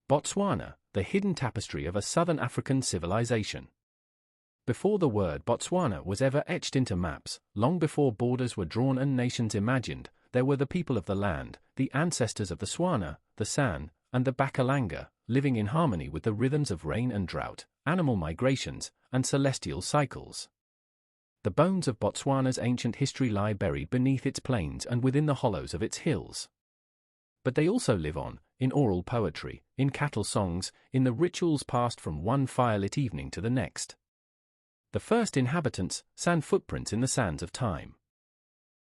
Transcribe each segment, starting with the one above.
Botswana, the hidden tapestry of a southern African civilization. Before the word Botswana was ever etched into maps, long before borders were drawn and nations imagined, there were the people of the land, the ancestors of the Swana, the San, and the Bakalanga, living in harmony with the rhythms of rain and drought, animal migrations, and celestial cycles. The bones of Botswana's ancient history lie buried beneath its plains and within the hollows of its hills. But they also live on, in oral poetry, in cattle songs, in the rituals passed from one firelit evening to the next. The first inhabitants, San footprints in the sands of time.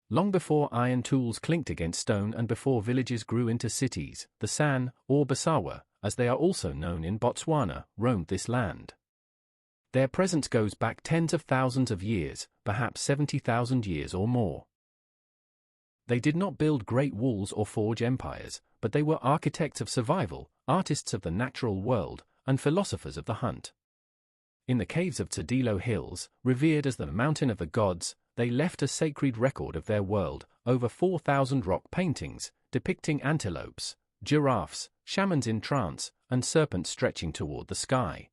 Long before iron tools clinked against stone and before villages grew into cities, the San, or Basawa, as they are also known in Botswana, roamed this land. Their presence goes back tens of thousands of years, perhaps 70,000 years or more. They did not build great walls or forge empires, but they were architects of survival, artists of the natural world, and philosophers of the hunt. In the caves of Tsadilo Hills, revered as the mountain of the gods, they left a sacred record of their world, over 4,000 rock paintings, depicting antelopes, giraffes, shamans in trance, and serpents stretching toward the sky.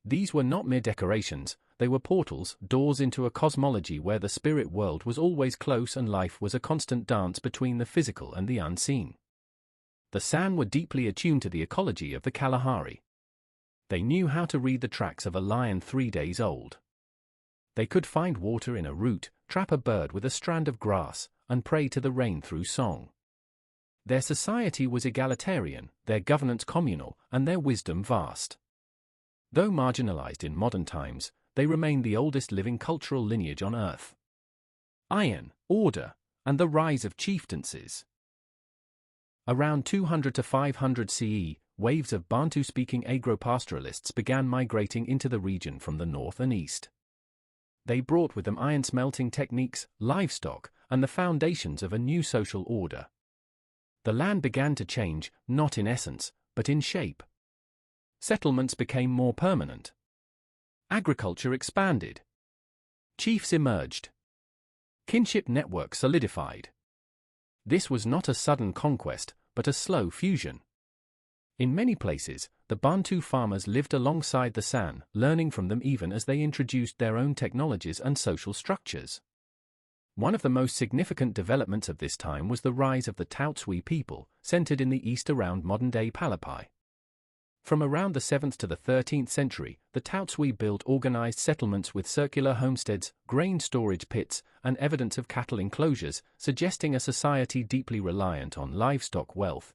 These were not mere decorations, they were portals, doors into a cosmology where the spirit world was always close and life was a constant dance between the physical and the unseen. The San were deeply attuned to the ecology of the Kalahari. They knew how to read the tracks of a lion 3 days old. They could find water in a root, trap a bird with a strand of grass, and pray to the rain through song. Their society was egalitarian, their governance communal, and their wisdom vast. Though marginalized in modern times, they remain the oldest living cultural lineage on Earth. Iron, order, and the rise of chieftaincies. Around 200 to 500 CE, waves of Bantu-speaking agropastoralists began migrating into the region from the north and east. They brought with them iron-smelting techniques, livestock, and the foundations of a new social order. The land began to change, not in essence, but in shape. Settlements became more permanent. Agriculture expanded. Chiefs emerged. Kinship networks solidified. This was not a sudden conquest, but a slow fusion. In many places, the Bantu farmers lived alongside the San, learning from them even as they introduced their own technologies and social structures. One of the most significant developments of this time was the rise of the Tautsui people, centered in the east around modern-day Palapai. From around the 7th to the 13th century, the Tautsui built organized settlements with circular homesteads, grain storage pits, and evidence of cattle enclosures, suggesting a society deeply reliant on livestock wealth,